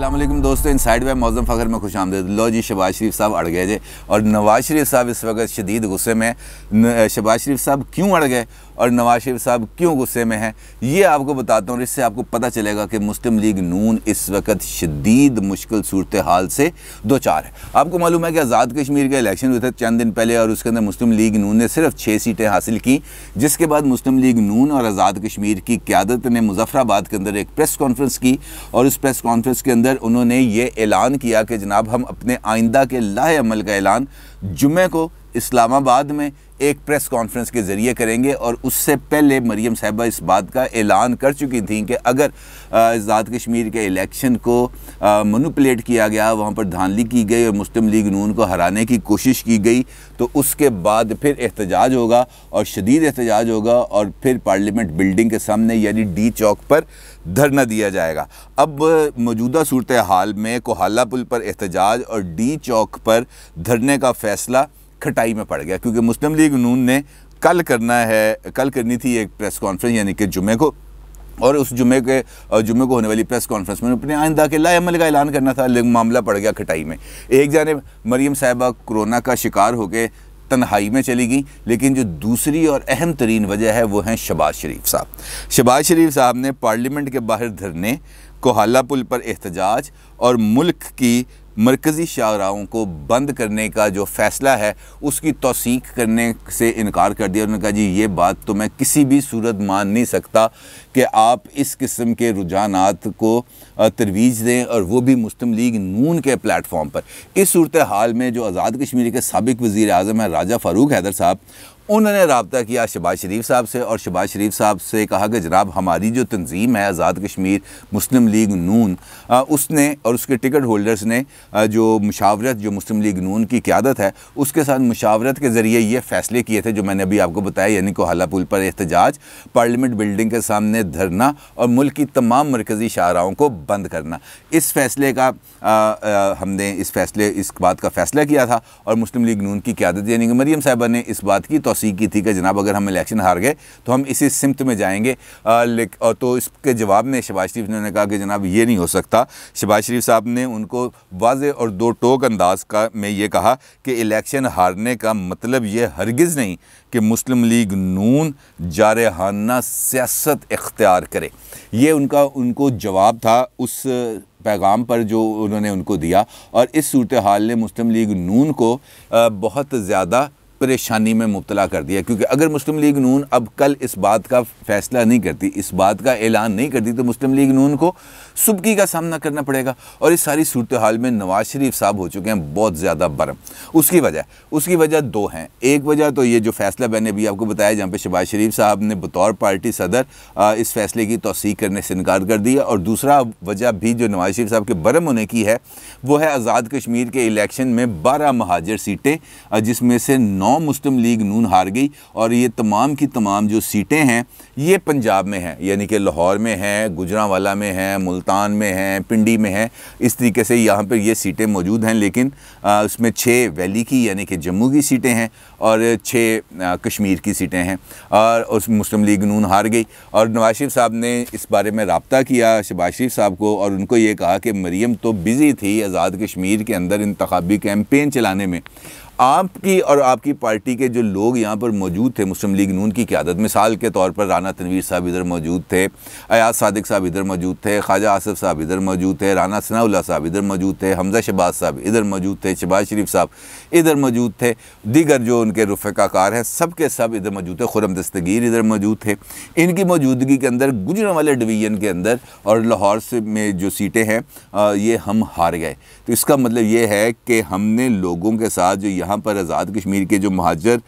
अस्सलाम वालेकुम दोस्तों, इनसाइड बाय मौज़म फ़खर में खुश आमदीद। लो जी, शहबाज शरीफ साहब अड़ गए जे और नवाज़ शरीफ साहब इस वक्त शदीद गुस्से में हैं। शहबाज शरीफ साहब क्यों अड़ गए और नवाज़ शरीफ साहब क्यों गुस्से में हैं, ये आपको बताता हूँ। इससे आपको पता चलेगा कि मुस्लिम लीग नून इस वक्त शदीद मुश्किल सूरत हाल से दो चार है। आपको मालूम है कि आज़ाद कश्मीर के इलेक्शन हुए थे चंद दिन पहले और उसके अंदर मुस्लिम लीग नून ने सिर्फ 6 सीटें हासिल की, जिसके बाद मुस्लिम लीग नून और आज़ाद कश्मीर की क़यादत ने मुज़फ़्फ़राबाद के अंदर एक प्रेस कॉन्फ्रेंस की और उस प्रेस कॉन्फ्रेंस के अंदर उन्होंने ये ऐलान किया कि जनाब हम अपने आइंदा के लाहे अमल का ऐलान जुम्मे को इस्लामाबाद में एक प्रेस कॉन्फ्रेंस के ज़रिए करेंगे। और उससे पहले मरीम साहिबा इस बात का ऐलान कर चुकी थी कि अगर आज़ाद कश्मीर के इलेक्शन को मैनिपुलेट किया गया, वहाँ पर धांधली की गई और मुस्लिम लीग नून को हराने की कोशिश की गई, तो उसके बाद फिर एहतजाज होगा और शदीद एहतजाज होगा और फिर पार्लियामेंट बिल्डिंग के सामने यानी डी चौक पर धरना दिया जाएगा। अब मौजूदा सूरत हाल में कोहाला पुल पर एहतजाज और डी चौक पर धरने का फ़ैसला खटाई में पड़ गया, क्योंकि मुस्लिम लीग नून ने कल करनी थी एक प्रेस कॉन्फ्रेंस यानी कि जुम्मे को, और उस जुम्मे को होने वाली प्रेस कॉन्फ्रेंस में अपने आइंदा के लाए अमल का ऐलान करना था, लेकिन मामला पड़ गया खटाई में। एक जानिब मरीम साहिबा कोरोना का शिकार होकर तन्हाई में चली गई, लेकिन जो दूसरी और अहम तरीन वजह है वो हैं शहबाज शरीफ साहब। शहबाज शरीफ साहब ने पार्लियामेंट के बाहर धरने, कोहाला पुल पर एहतजाज और मुल्क की मरकज़ी शाहराहों को बंद करने का जो फ़ैसला है उसकी तौसीक करने से इनकार कर दिया। उन्होंने कहा जी ये बात तो मैं किसी भी सूरत मान नहीं सकता कि आप इस किस्म के रुझानात को तरवीज दें, और वो भी मुस्लिम लीग नून के प्लेटफॉर्म पर। इस सूरत हाल में जो आज़ाद कश्मीर के साबिक़ वज़ीर आज़म हैं राजा फ़ारूक हैदर साहब, उन्होंने रब्ता किया शहबाज शरीफ साहब से और शहबाज शरीफ साहब से कहा कि जनाब हमारी जो तंजीम है आज़ाद कश्मीर मुस्लिम लीग नून, उसने और उसके टिकट होल्डर्स ने जो मुशावरत जो मुस्लिम लीग नून की क़यादत है उसके साथ मुशावरत के ज़रिए ये फ़ैसले किए थे जो मैंने अभी आपको बताया, यानी कोहाला पुल पर एहतजाज, पार्लियामेंट बिल्डिंग के सामने धरना और मुल्क की तमाम मरकज़ी शाहराहों को बंद करना। इस फ़ैसले का हमने इस बात का फ़ैसला किया था और मुस्लिम लीग नून की क़यादत यानी कि मरीम साहिबा ने इस बात की की थी कि जनाब अगर हम इलेक्शन हार गए तो हम इसी सिमत में जाएंगे। और तो इसके जवाब में शहबाज शरीफ ने कहा कि जनाब ये नहीं हो सकता। शहबाज शरीफ साहब ने उनको वाज़े और दो टोक अंदाज में ये कहा कि इलेक्शन हारने का मतलब ये हरगिज़ नहीं कि मुस्लिम लीग नून जारहाना सियासत इख्तियार करे। ये उनको जवाब था उस पैगाम पर जो उन्होंने उनको दिया, और इस सूरत हाल ने मुस्लिम लीग नून को बहुत ज़्यादा परेशानी में मुब्तला कर दिया, क्योंकि अगर मुस्लिम लीग नून अब कल इस बात का फ़ैसला नहीं करती, इस बात का ऐलान नहीं करती, तो मुस्लिम लीग नून को सुबकी का सामना करना पड़ेगा। और इस सारी सूरत हाल में नवाज़ शरीफ साहब हो चुके हैं बहुत ज़्यादा बरम। उसकी वजह दो हैं। एक वजह तो ये जो फ़ैसला मैंने अभी आपको बताया जहाँ पर शहबाज शरीफ साहब ने बतौर पार्टी सदर इस फ़ैसले की तौसीक करने से इनकार कर दिया, और दूसरा वजह भी जो नवाज़ शरीफ साहब के बरम होने की है वो है आज़ाद कश्मीर के इलेक्शन में 12 महाजर सीटें, जिसमें से 9 मुस्लिम लीग नून हार गई, और ये तमाम की तमाम जो सीटें हैं ये पंजाब में हैं, यानी कि लाहौर में हैं, गुजरांवाला में हैं, मुल्तान में हैं, पिंडी में हैं। इस तरीके से यहाँ पर ये सीटें मौजूद हैं, लेकिन उसमें 6 वैली की यानी कि जम्मू की सीटें हैं और 6 कश्मीर की सीटें हैं, और उस मुस्लिम लीग नून हार गई। और नवाज़ शरीफ साहब ने इस बारे में रब्ता किया शहबाज शरीफ साहब को और उनको ये कहा कि मरीम तो बिज़ी थी आज़ाद कश्मीर के अंदर इंतखाबी कैंपेन चलाने में। आपकी और आपकी पार्टी के जो लोग यहाँ पर मौजूद थे मुस्लिम लीग नून की क़यादत, मिसाल के तौर पर राना तनवीर साहब इधर मौजूद थे, अयाज सादिक साहब इधर मौजूद थे, ख्वाजा आसिफ साहब इधर मौजूद थे, राना सनाउल्लाह साहब इधर मौजूद थे, हमजा शहबाज साहब इधर मौजूद थे, शहबाज शरीफ साहब इधर मौजूद थे, दीगर जो उनके रफ़ीक़ाकार हैं सब के सब इधर मौजूद थे, खुर्रम दस्तगीर इधर मौजूद थे। इनकी मौजूदगी के अंदर गुजरांवाला डिवीज़न के अंदर और लाहौर से में जो सीटें हैं ये हम हार गए। तो इसका मतलब ये है कि हमने लोगों के साथ जो यहाँ पर आज़ाद कश्मीर के जो महाजर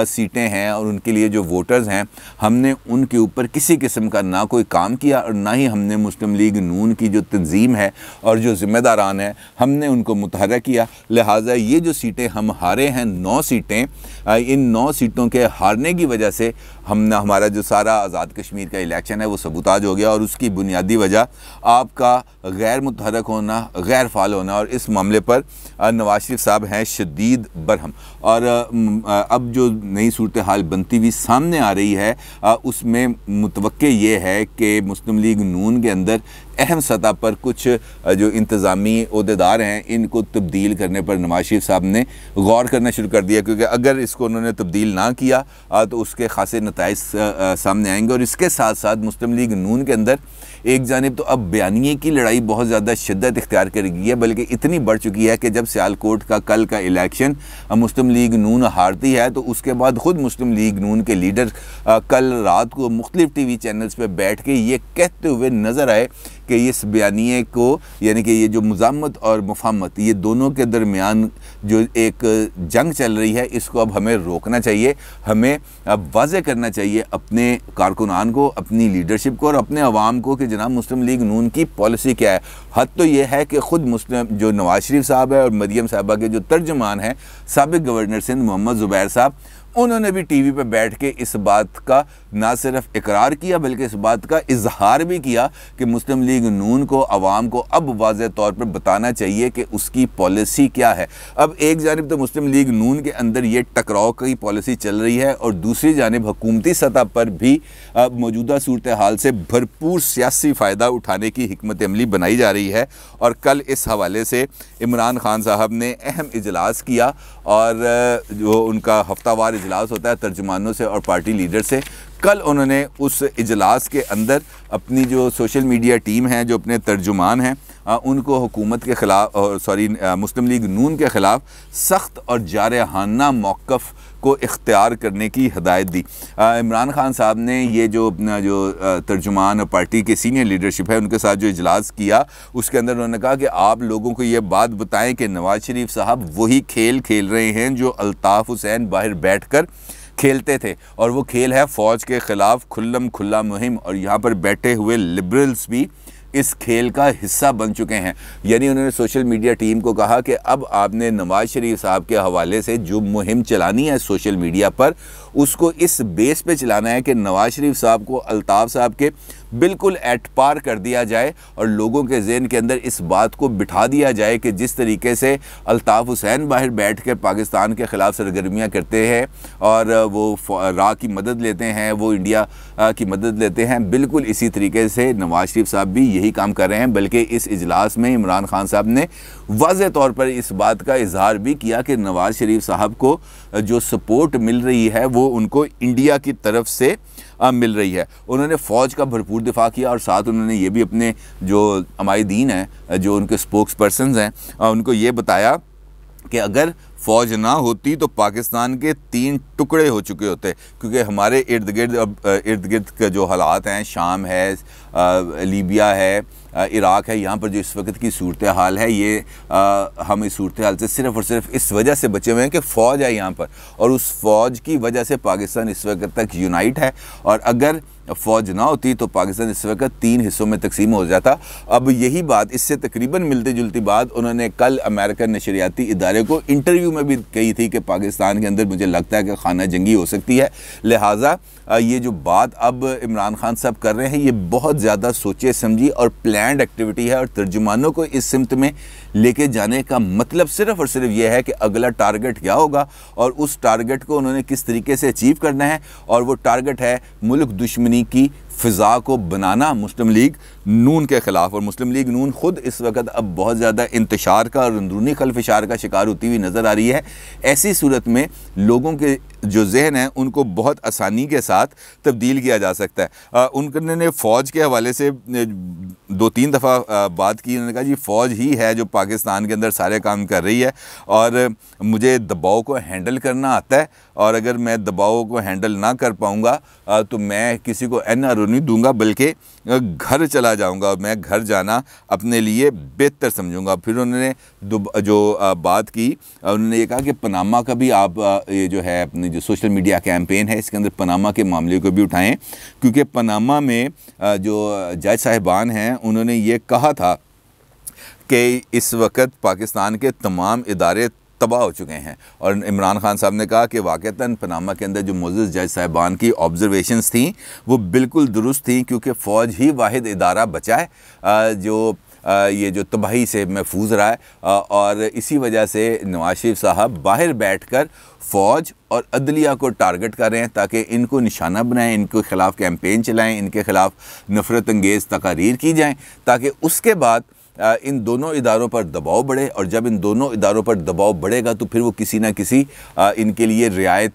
सीटें हैं और उनके लिए जो वोटर्स हैं, हमने उनके ऊपर किसी किस्म का ना कोई काम किया और ना ही हमने मुस्लिम लीग नून की जो तंजीम है और जो ज़िम्मेदारान हैं हमने उनको मुतहर्रिक किया। लिहाजा ये जो सीटें हम हारे हैं 9 सीटें, इन 9 सीटों के हारने की वजह से हमारा जो सारा आज़ाद कश्मीर का इलेक्शन है वो सबूताज हो गया, और उसकी बुनियादी वजह आपका गैर मुतहरक होना, गैर फाल होना, और इस मामले पर नवाज शरीफ साहब हैं शदीद बरहम। और अब जो नई सूरत हाल बनती हुई सामने आ रही है उसमें मुतवक्के ये है कि मुस्लिम लीग नून के अंदर अहम सतह पर कुछ जो इंतज़ामी ओहदेदार हैं इनको तब्दील करने पर नवाज शरीफ साहब ने गौर करना शुरू कर दिया, क्योंकि अगर इसको उन्होंने तब्दील ना किया तो उसके खासे नताइज सामने आएंगे। और इसके साथ साथ मुस्लिम लीग नून के अंदर एक जानिब तो अब बयानिए की लड़ाई बहुत ज़्यादा शिद्दत इख्तियार कर गई है, बल्कि इतनी बढ़ चुकी है कि जब सियालकोट का कल का इलेक्शन मुस्लिम लीग नून हारती है तो उसके बाद ख़ुद मुस्लिम लीग नून के लीडर कल रात को मुख्तलिफ TV चैनल्स पर बैठ के ये कहते हुए नज़र आए कि इस बयानिए को, यानी कि ये जो मुज़ामत और मुफाहमत, ये दोनों के दरमियान जो एक जंग चल रही है इसको अब हमें रोकना चाहिए। हमें अब वाज़े करना चाहिए अपने कारकुनान को, अपनी लीडरशिप को और अपने अवाम को कि जनाब मुस्लिम लीग नून की पॉलिसी क्या है। हद तो ये है कि ख़ुद मुस्लिम जो नवाज शरीफ साहब है और मरियम साहबा के जो तर्जमान हैं साबिक़ गवर्नर सिंध मोहम्मद ज़ुबैर साहब, उन्होंने भी TV पे बैठ के इस बात का ना सिर्फ इकरार किया बल्कि इस बात का इजहार भी किया कि मुस्लिम लीग नून को अवाम को अब वाज़े तौर पर बताना चाहिए कि उसकी पॉलिसी क्या है। अब एक जानिब तो मुस्लिम लीग नून के अंदर ये टकराव की पॉलिसी चल रही है और दूसरी जानिब हुकूमती सतह पर भी मौजूदा सूरत हाल से भरपूर सियासी फ़ायदा उठाने की हिकमत अमली बनाई जा रही है। और कल इस हवाले से इमरान खान साहब ने अहम इजलास किया, और जो उनका हफ्तावार इजलास होता है तर्जुमानों से और पार्टी लीडर से, कल उन्होंने उस इजलास के अंदर अपनी जो सोशल मीडिया टीम है, जो अपने तर्जुमान हैं, उनको हुकूमत के ख़िलाफ़ मुस्लिम लीग नून के ख़िलाफ़ सख्त और जारहाना मौक़िफ़ को इख्तियार करने की हदायत दी। इमरान खान साहब ने ये जो अपना जो तर्जुमान और पार्टी के सीनियर लीडरशिप है उनके साथ जो इजलास किया उसके अंदर उन्होंने कहा कि आप लोगों को ये बात बताएं कि नवाज शरीफ साहब वही खेल खेल रहे हैं जो अल्ताफ़ हुसैन बाहर बैठकर खेलते थे, और वो खेल है फ़ौज के ख़िलाफ़ खुल्लम खुल्ला मुहिम। और यहाँ पर बैठे हुए लिबरल्स भी इस खेल का हिस्सा बन चुके हैं। यानी उन्होंने सोशल मीडिया टीम को कहा कि अब आपने नवाज शरीफ साहब के हवाले से जो मुहिम चलानी है सोशल मीडिया पर, उसको इस बेस पे चलाना है कि नवाज शरीफ साहब को अल्ताफ़ साहब के बिल्कुल एट पार कर दिया जाए और लोगों के ज़हन के अंदर इस बात को बिठा दिया जाए कि जिस तरीके से अल्ताफ़ हुसैन बाहर बैठ कर पाकिस्तान के ख़िलाफ़ सरगर्मियाँ करते हैं और वो रा की मदद लेते हैं, वो इंडिया की मदद लेते हैं, बिल्कुल इसी तरीके से नवाज शरीफ साहब भी यही काम कर रहे हैं। बल्कि इस इजलास में इमरान खान साहब ने वाज़े तौर पर इस बात का इजहार भी किया कि नवाज शरीफ साहब को जो सपोर्ट मिल रही है वो उनको इंडिया की तरफ से मिल रही है। उन्होंने फ़ौज का भरपूर दिफा किया और साथ उन्होंने ये भी अपने जो अमायदीन हैं, जो उनके स्पोक्स पर्सनस हैं, उनको ये बताया कि अगर फ़ौज ना होती तो पाकिस्तान के 3 टुकड़े हो चुके होते, क्योंकि हमारे इर्द गिर्द के जो हालात हैं, शाम है, लीबिया है, इराक़ है, यहाँ पर जो इस वक्त की सूरत हाल है, ये हम इस सूरत हाल से सिर्फ़ और सिर्फ इस वजह से बचे हुए हैं कि फ़ौज है यहाँ पर, और उस फ़ौज की वजह से पाकिस्तान इस वक्त तक यूनाइट है। और अगर फ़ौज ना होती तो पाकिस्तान इस वक्त 3 हिस्सों में तकसीम हो जाता। अब यही बात, इससे तकरीबन मिलती जुलती बात उन्होंने कल अमेरिकन नशरियाती इदारे को इंटरव्यू में भी कही थी कि पाकिस्तान के अंदर मुझे लगता है कि खाना जंगी हो सकती है। लिहाजा ये जो बात अब इमरान खान साहब कर रहे हैं ये बहुत ज़्यादा सोचे समझी और प्लान्ड एक्टिविटी है, और तर्जुमानों को इस सिमत में लेके जाने का मतलब सिर्फ़ और सिर्फ ये है कि अगला टारगेट क्या होगा और उस टारगेट को उन्होंने किस तरीके से अचीव करना है। और वो टारगेट है मुल्क दुश्मनी की फ़िज़ा को बनाना मुस्लिम लीग नून के ख़िलाफ़। और मुस्लिम लीग नून ख़ुद इस वक्त अब बहुत ज़्यादा इंतशार का और अंदरूनी खलफिशार का शिकार होती हुई नज़र आ रही है। ऐसी सूरत में लोगों के जो जहन है उनको बहुत आसानी के साथ तब्दील किया जा सकता है। उन्होंने फ़ौज के हवाले से 2-3 दफ़ा बात की। उन्होंने कहा जी फ़ौज ही है जो पाकिस्तान के अंदर सारे काम कर रही है और मुझे दबाव को हैंडल करना आता है, और अगर मैं दबाव को हैंडल ना कर पाऊँगा तो मैं किसी को NRO नहीं दूंगा बल्कि घर चला जाऊंगा। मैं घर जाना अपने लिए बेहतर समझूंगा। फिर उन्होंने जो बात की, उन्होंने ये कहा कि पनामा का भी आप ये जो है अपनी जो सोशल मीडिया कैंपेन है इसके अंदर पनामा के मामले को भी उठाएं, क्योंकि पनामा में जो जज साहिबान हैं उन्होंने ये कहा था कि इस वक्त पाकिस्तान के तमाम इदारे तबाह हो चुके हैं। और इमरान खान साहब ने कहा कि वाक़तन पनामा के अंदर जो मुअज़्ज़ज़ जज साहिबान की ऑब्ज़र्वेशंस थी वो बिल्कुल दुरुस्त थी, क्योंकि फ़ौज ही वाहिद इदारा बचा है जो ये जो तबाही से महफूज रहा है। और इसी वजह से नवाज शरीफ साहब बाहर बैठकर फ़ौज और अदलिया को टारगेट कर रहे हैं ताकि इनको निशाना बनाएं, इनके ख़िलाफ़ कैंपेन चलाएं, इनके ख़िलाफ़ नफ़रत अंगेज़ तकारीर की जाएं, ताकि उसके बाद इन दोनों इदारों पर दबाव बढ़े। और जब इन दोनों इदारों पर दबाव बढ़ेगा तो फिर वो किसी ना किसी इनके लिए रियायत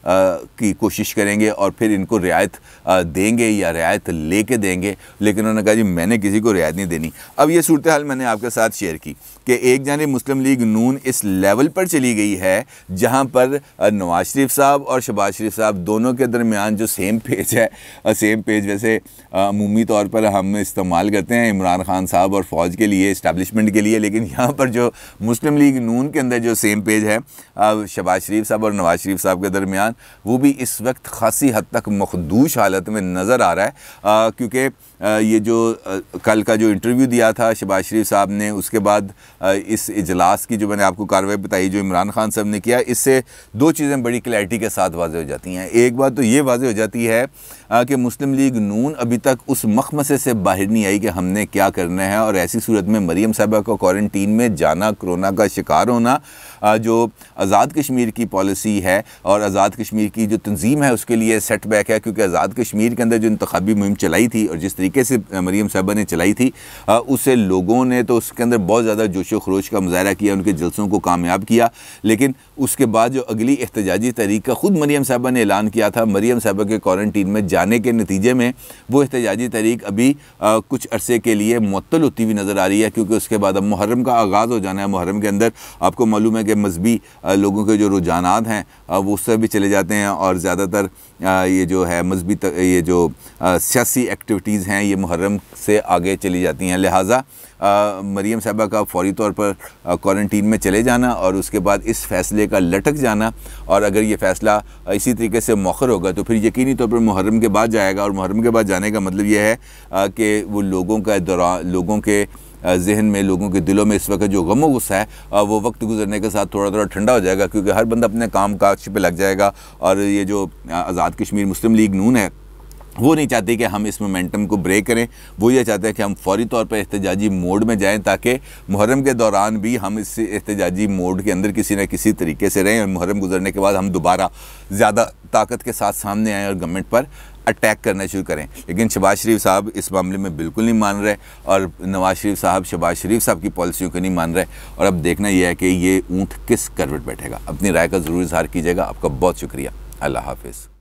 की कोशिश करेंगे और फिर इनको रियायत देंगे या रियायत लेके देंगे। लेकिन उन्होंने कहा जी मैंने किसी को रियायत नहीं देनी। अब ये सूरत हाल मैंने आपके साथ शेयर की कि एक जानिब मुस्लिम लीग नून इस लेवल पर चली गई है जहाँ पर नवाज शरीफ साहब और शहबाज शरीफ साहब दोनों के दरमियान जो सेम पेज है, सेम पेज वैसे अमूमी तौर पर हम इस्तेमाल करते हैं इमरान खान साहब और फ़ौज के लिए, इस्टेब्लिशमेंट के लिए, लेकिन यहाँ पर जो मुस्लिम लीग नून के अंदर जो सेम पेज है शहबाज शरीफ साहब और नवाज शरीफ साहब के दरमियान, वो भी इस वक्त खासी हद तक मखदूश हालत में नज़र आ रहा है। क्योंकि ये जो कल का जो इंटरव्यू दिया था शहबाज शरीफ साहब ने, उसके बाद इस इजलास की जो मैंने आपको कार्रवाई बताई जो इमरान खान साहब ने किया, इससे दो चीज़ें बड़ी क्लैरिटी के साथ वाज़ेह हो जाती हैं। एक बात तो ये वाज़ेह हो जाती है कि मुस्लिम लीग नून अभी तक उस मखमसे से बाहर नहीं आई कि हमने क्या करना है। और ऐसी सूरत में मरीम साहबा को क्वारंटीन में जाना, कोरोना का शिकार होना, जो आज़ाद कश्मीर की पॉलिसी है और आज़ाद कश्मीर की जो तंजीम है उसके लिए सेटबैक है। क्योंकि आज़ाद कश्मीर के अंदर जो इंतखाबी मुहिम चलाई थी और जिस तरीके से मरीम साहबा ने चलाई थी, उससे लोगों ने तो उसके अंदर बहुत ज़्यादा जोशो खरोश का मुजाहरा किया, उनके जलसों को कामयाब किया। लेकिन उसके बाद जो अगली एहतजाजी तहरीक का ख़ुद मरीम साहबा ने ऐलान किया था, मरीम साहबा के क्वारंटीन में जाने के नतीजे में वो एहतजाजी तहरीक अभी कुछ अरसे के लिए मुअत्तल होती हुई नज़र आ रही है। क्योंकि उसके बाद अब मुहर्रम का आगाज़ हो जाना है। मुहर्रम के अंदर आपको मालूम है कि मजहबी लोगों के जो रुझानात हैं वो उससे भी चले जाते हैं और ज़्यादातर ये जो है मजहबी ये जो सियासी एक्टिविटीज़ हैं ये मुहर्रम से आगे चली जाती हैं। लिहाजा मरीम साहबा का फ़ौरी तौर पर क्वारंटीन में चले जाना और उसके बाद इस फ़ैसले का लटक जाना, और अगर ये फ़ैसला इसी तरीके से मौखर होगा तो फिर यकीनी तौर पर मुहर्रम के बाद जाएगा। और मुहर्रम के बाद जाने का मतलब ये है कि वो लोगों के जहन में, लोगों के दिलों में इस वक्त जो गम व गुस्सा है वो वक्त गुजरने के साथ थोड़ा थोड़ा ठंडा हो जाएगा। क्योंकि हर बंदा अपने काम काज पे लग जाएगा। और ये जो आज़ाद कश्मीर मुस्लिम लीग नून है वो नहीं चाहती कि हम इस मोमेंटम को ब्रेक करें। वो ये चाहते हैं कि हम फौरी तौर पर एहतजाजी मोड में जाएं ताकि मुहर्रम के दौरान भी हम इस एहतजाजी मोड के अंदर किसी न किसी तरीके से रहें और मुहर्रम गुजरने के बाद हम दोबारा ज़्यादा ताकत के साथ सामने आएँ और गवर्नमेंट पर अटैक करना शुरू करें। लेकिन शहबाज शरीफ साहब इस मामले में बिल्कुल नहीं मान रहे और नवाज शरीफ साहब शहबाज शरीफ साहब की पॉलिसियों को नहीं मान रहे। और अब देखना यह है कि ये ऊँट किस करवट बैठेगा। अपनी राय का ज़रूर इज़हार कीजिएगा। आपका बहुत शुक्रिया। अल्लाह हाफिज़।